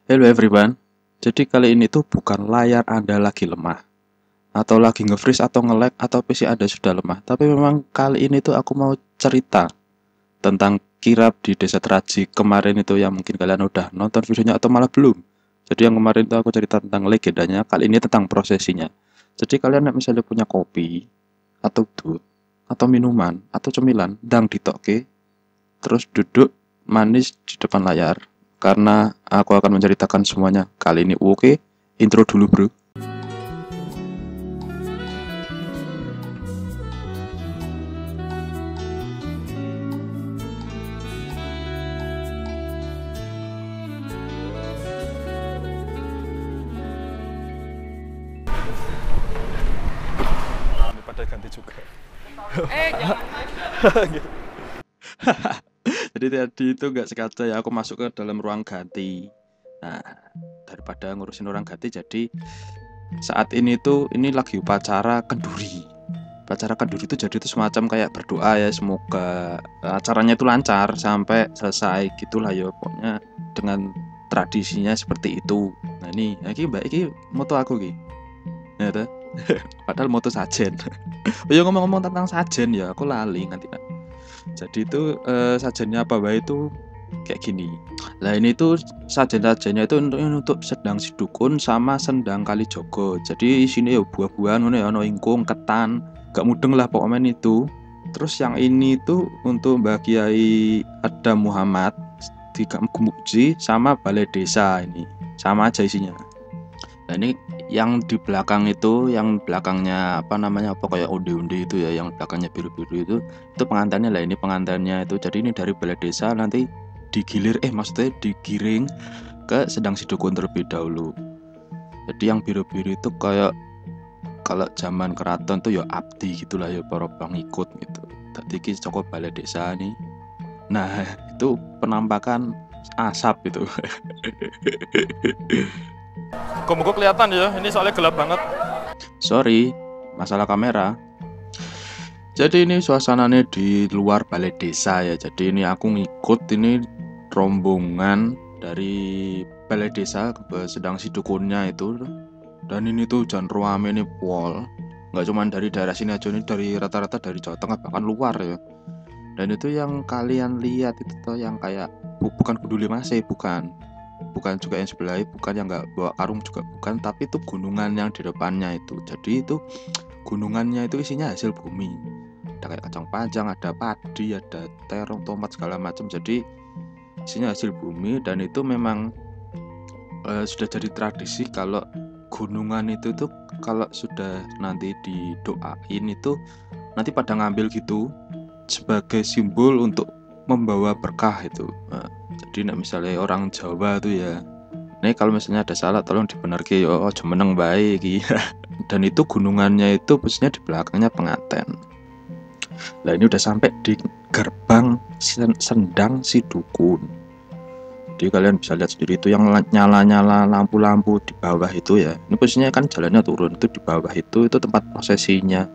Hello everyone. Jadi kali ini tuh bukan layar Anda lagi lemah atau lagi nge-freeze atau nge-lag atau PC Anda sudah lemah, tapi memang kali ini tuh aku mau cerita tentang kirab di Desa Teraji kemarin itu yang mungkin kalian udah nonton videonya atau malah belum. Jadi yang kemarin tuh aku cerita tentang legendanya, kali ini tentang prosesinya. Jadi kalian misalnya punya kopi atau dut atau minuman atau cemilan ndang ditokke terus duduk manis di depan layar karena aku akan menceritakan semuanya kali ini. Oke, intro dulu bro. Daripada ganti juga. Jadi tadi itu nggak sengaja ya aku masuk ke dalam ruang ganti. Nah, daripada ngurusin orang ganti, jadi saat ini tuh ini lagi upacara kenduri. Upacara kenduri itu jadi itu semacam kayak berdoa ya, semoga acaranya itu lancar sampai selesai gitulah ya, pokoknya dengan tradisinya seperti itu. Nah ini mbak ini moto aku ki, ya tuh. Padahal moto sajen. Oh ya, ngomong-ngomong tentang sajen ya, aku lali nanti. Jadi itu sajennya apa baik itu kayak gini. Lah ini tuh sajen-sajennya itu untuk sedang si dukun sama sendang kali jogo. Jadi sini ya buah-buahan ono ya, ono ingkung, ketan, gak mudeng lah pokoknya itu. Terus yang ini tuh untuk Mbak Kiai Adam Muhammad Tiga Muji sama balai desa ini. Sama aja isinya. Nah ini yang di belakang itu, yang belakangnya apa namanya, apa kayak onde-onde itu ya, yang belakangnya biru-biru itu pengantinnya lah. Ini pengantinnya itu, jadi ini dari balai desa nanti digilir, maksudnya digiring ke sedang sidukun terlebih dahulu. Jadi yang biru-biru itu kayak kalau zaman keraton tuh ya abdi gitulah ya, para pengikut gitu. Tadi ki cokok balai desa nih. Nah itu penampakan asap itu. Muka-muka kelihatan ya, ini soalnya gelap banget. Sorry, masalah kamera. Jadi ini suasananya di luar balai desa ya. Jadi ini aku ngikut ini rombongan dari balai desa ke sedang sidukunnya itu. Dan ini tuh jan ruame nih pol. Nggak cuma dari daerah sini aja, ini dari rata-rata dari Jawa Tengah bahkan luar ya. Dan itu yang kalian lihat itu tuh yang kayak bukan peduli masih, bukan. Bukan juga yang sebelah, bukan yang nggak bawa karung juga bukan, tapi itu gunungan yang di depannya itu. Jadi itu gunungannya itu isinya hasil bumi. Ada kayak kacang panjang, ada padi, ada terong, tomat segala macam. Jadi isinya hasil bumi, dan itu memang sudah jadi tradisi kalau gunungan itu tuh kalau sudah nanti didoain itu nanti pada ngambil gitu sebagai simbol untuk membawa berkah itu. Nah, jadi misalnya orang Jawa tuh ya, nih kalau misalnya ada salah tolong dibenarke ya, oh meneng baik ya. Dan itu gunungannya itu posisinya di belakangnya penganten. Nah ini udah sampai di gerbang sendang si dukun. Jadi kalian bisa lihat sendiri itu yang nyala-nyala lampu-lampu di bawah itu ya. Ini posisinya kan jalannya turun, itu di bawah itu tempat prosesinya.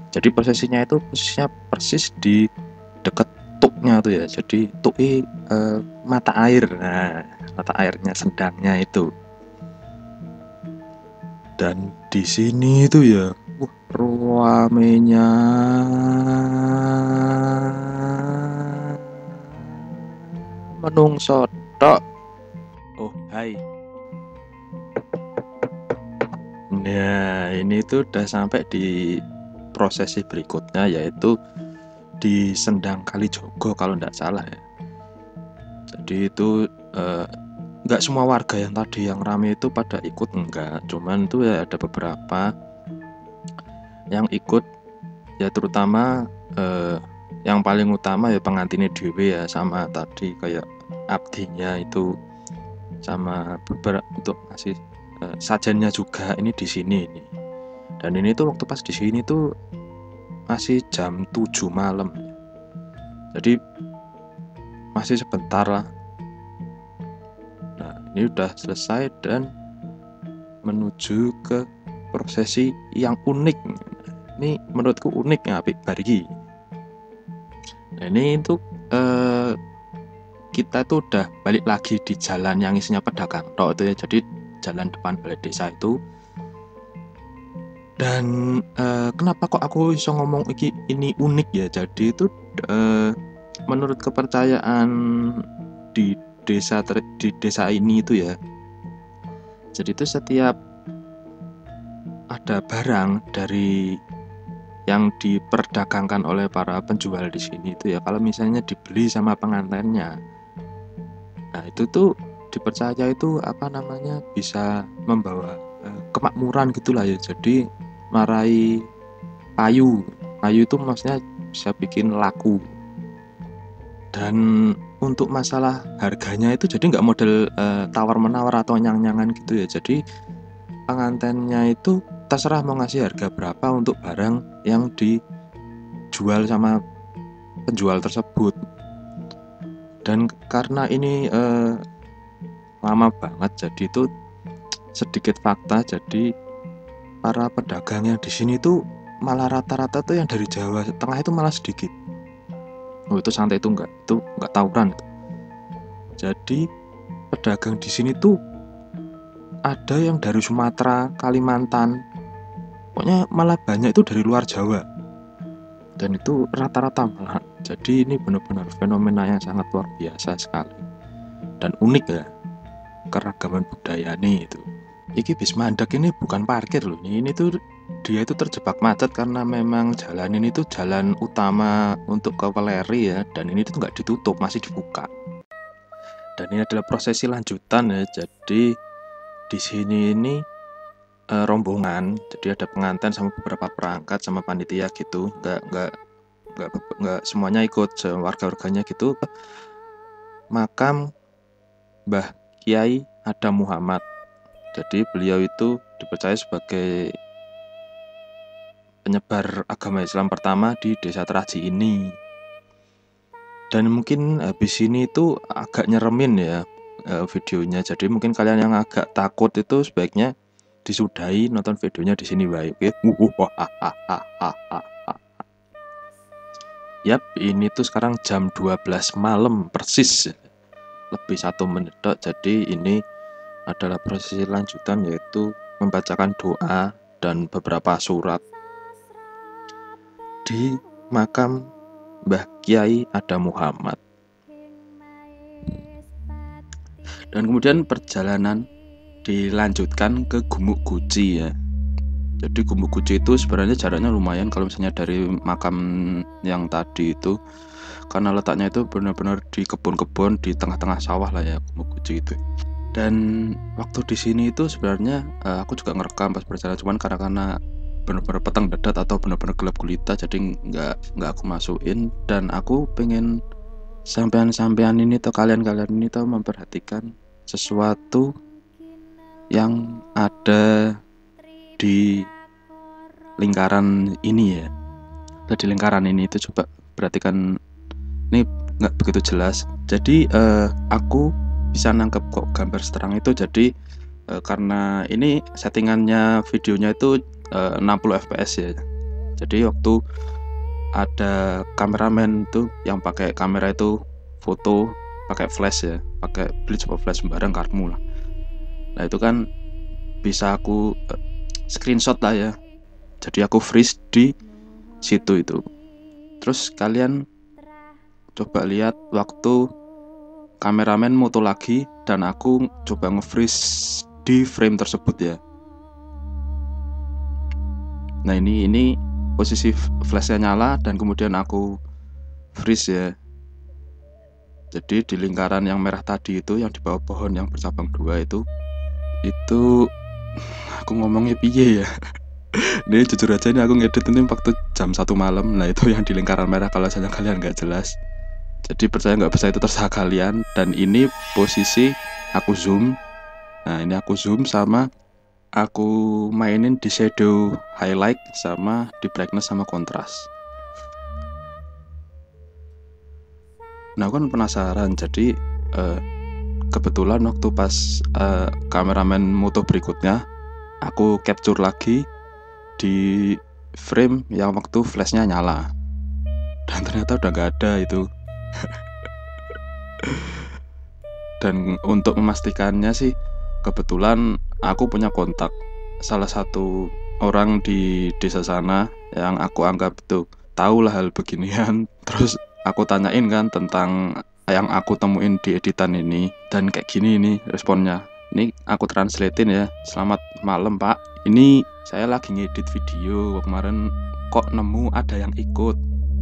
Jadi prosesinya itu posisinya persis di dekat tuknya tuh ya. Jadi tuk mata air. Nah, mata airnya sendangnya itu. Dan di sini itu ya, ruamenya menungso tok. Oh, hai. Nah, ini tuh udah sampai di prosesi berikutnya, yaitu di Sendang Kalijogo kalau nggak salah ya. Jadi itu nggak semua warga yang tadi yang rame itu pada ikut, enggak, cuman tuh ya ada beberapa yang ikut ya, terutama yang paling utama ya pengantinnya dewe ya, sama tadi kayak abdinya itu, sama beberapa untuk ngasih sajennya juga ini di sini ini. Dan ini tuh waktu pas di sini tuh masih jam 7 malam. Jadi masih sebentar lah. Nah, ini udah selesai dan menuju ke prosesi yang unik. Ini menurutku unik ya, Apik Barigi. Nah, ini itu kita itu udah balik lagi di jalan yang isinya pedagang tok itu ya, jadi jalan depan balai desa itu. Dan kenapa kok aku bisa ngomong ini unik ya, jadi itu menurut kepercayaan di desa ini itu ya, jadi itu setiap ada barang dari yang diperdagangkan oleh para penjual di sini itu ya, kalau misalnya dibeli sama pengantennya, nah itu tuh dipercaya itu bisa membawa kemakmuran gitulah ya. Jadi marai payu itu maksudnya bisa bikin laku. Dan untuk masalah harganya itu jadi nggak model tawar menawar atau nyang-nyangan gitu ya, jadi pengantennya itu terserah mau ngasih harga berapa untuk barang yang dijual sama penjual tersebut. Dan karena ini lama banget, jadi itu sedikit fakta, jadi para pedagang yang di sini tuh malah rata-rata tuh yang dari Jawa Tengah itu malah sedikit. Oh, itu santai, itu enggak tawuran itu. Jadi pedagang di sini tuh ada yang dari Sumatera, Kalimantan, pokoknya malah banyak itu dari luar Jawa. Dan itu rata-rata malah. Jadi ini benar-benar fenomena yang sangat luar biasa sekali dan unik ya, keragaman budaya nih itu. Iki bis mandek ini bukan parkir loh, ini tuh dia itu terjebak macet karena memang jalan ini tuh jalan utama untuk ke Weleri ya, dan ini tuh nggak ditutup, masih dibuka. Dan ini adalah prosesi lanjutan ya, jadi di sini ini rombongan, jadi ada pengantin sama beberapa perangkat sama panitia gitu, nggak semuanya ikut, warga-warganya gitu, makam Mbah Kiai Adam Muhammad. Jadi beliau itu dipercaya sebagai penyebar agama Islam pertama di desa Teraji ini. Dan mungkin habis ini itu agak nyeremin ya videonya, jadi mungkin kalian yang agak takut itu sebaiknya disudahi nonton videonya di sini baik. Yap, ini tuh sekarang jam 12 malam persis, lebih 1 menit. Jadi ini adalah prosesi lanjutan, yaitu membacakan doa dan beberapa surat di makam Mbah Kiai Adam Muhammad. Dan kemudian perjalanan dilanjutkan ke Gumuk Guci ya. Jadi Gumuk Guci itu sebenarnya jaraknya lumayan kalau misalnya dari makam yang tadi itu, karena letaknya itu benar-benar di kebun-kebun di tengah-tengah sawah lah ya Gumuk Guci itu. Dan waktu di sini itu sebenarnya aku juga ngerekam pas berjalan, cuman karena benar-benar petang dedat atau benar-benar gelap gulita, jadi nggak aku masukin. Dan aku pengen sampean ini atau kalian ini tuh memperhatikan sesuatu yang ada di lingkaran ini ya. Di lingkaran ini itu coba perhatikan, ini nggak begitu jelas. Jadi aku bisa nangkep kok gambar seterang itu. Jadi karena ini settingannya videonya itu 60 fps ya. Jadi waktu ada kameramen tuh yang pakai kamera itu foto pakai flash ya, pakai blitz atau flash sembarang karmu lah. Nah itu kan bisa aku screenshot lah ya. Jadi aku freeze di situ itu. Terus kalian coba lihat waktu kameramen moto lagi dan aku coba nge-freeze di frame tersebut ya. Nah ini posisi flashnya nyala dan kemudian aku freeze ya. Jadi di lingkaran yang merah tadi itu, yang di bawah pohon yang bercabang 2 itu aku ngomongnya piye ya. Ini jujur aja, ini aku ngedit ini waktu jam 1 malam. Nah itu yang di lingkaran merah, kalau misalnya kalian nggak jelas, jadi percaya nggak percaya itu terserah kalian. Dan ini posisi aku zoom. Nah ini aku zoom sama aku mainin di shadow highlight sama di brightness sama kontras. Nah aku kan penasaran, jadi kebetulan waktu pas kameramen moto berikutnya aku capture lagi di frame yang waktu flashnya nyala, dan ternyata udah gak ada itu. Dan untuk memastikannya sih, kebetulan aku punya kontak salah satu orang di desa sana yang aku anggap itu tahu lah hal beginian. Terus aku tanyain kan tentang yang aku temuin di editan ini, dan kayak gini nih responnya. Ini aku translatein ya. Selamat malam Pak, ini saya lagi ngedit video kemarin, kok nemu ada yang ikut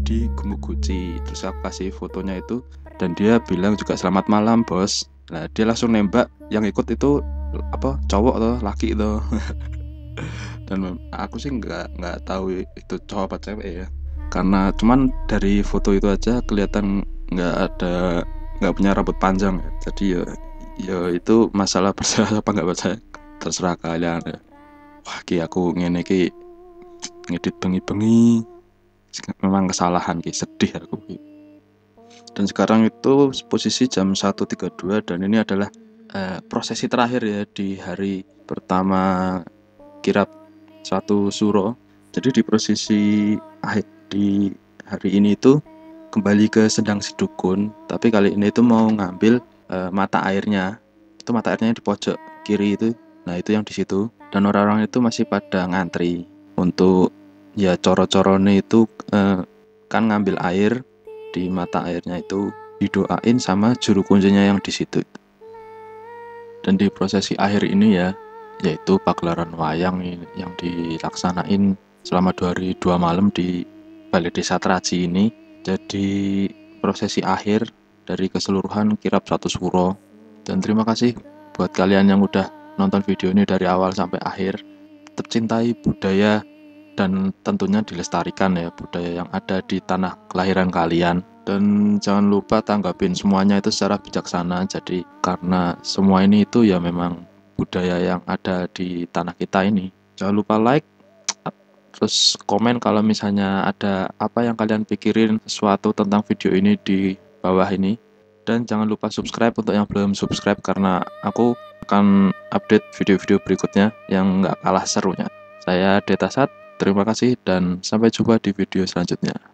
di Gumuk Guci. Terus aku kasih fotonya itu, dan dia bilang juga selamat malam bos. Nah dia langsung nembak yang ikut itu apa, cowok atau laki itu. Dan aku sih nggak tahu itu cowok apa cewek ya, karena cuman dari foto itu aja kelihatan nggak punya rambut panjang ya. Jadi ya itu masalah percaya apa nggak percaya terserah kalian ya. Wah ki aku ngene ki ngedit bengi-bengi memang kesalahan ki, sedih aku ki. Dan sekarang itu posisi jam 1.32 dan ini adalah prosesi terakhir ya di hari pertama kirap satu suro. Jadi di prosesi akhir di hari ini itu kembali ke Sendang Sidukun, tapi kali ini itu mau ngambil mata airnya. Itu mata airnya di pojok kiri itu. Nah itu yang di situ, dan orang-orang itu masih pada ngantri untuk ya coro-corone itu kan ngambil air di mata airnya itu, didoain sama juru kuncinya yang di situ. Dan di prosesi akhir ini ya, yaitu pagelaran wayang yang dilaksanain selama 2 hari 2 malam di Balai Desa Traji ini. Jadi prosesi akhir dari keseluruhan kirap satu suro. Dan terima kasih buat kalian yang udah nonton video ini dari awal sampai akhir. Tetap cintai budaya dan tentunya dilestarikan ya budaya yang ada di tanah kelahiran kalian. Dan jangan lupa tanggapin semuanya itu secara bijaksana. Jadi karena semua ini itu ya memang budaya yang ada di tanah kita ini. Jangan lupa like, terus komen kalau misalnya ada apa yang kalian pikirin sesuatu tentang video ini di bawah ini. Dan jangan lupa subscribe untuk yang belum subscribe, karena aku akan update video-video berikutnya yang nggak kalah serunya. Saya Detasat, terima kasih dan sampai jumpa di video selanjutnya.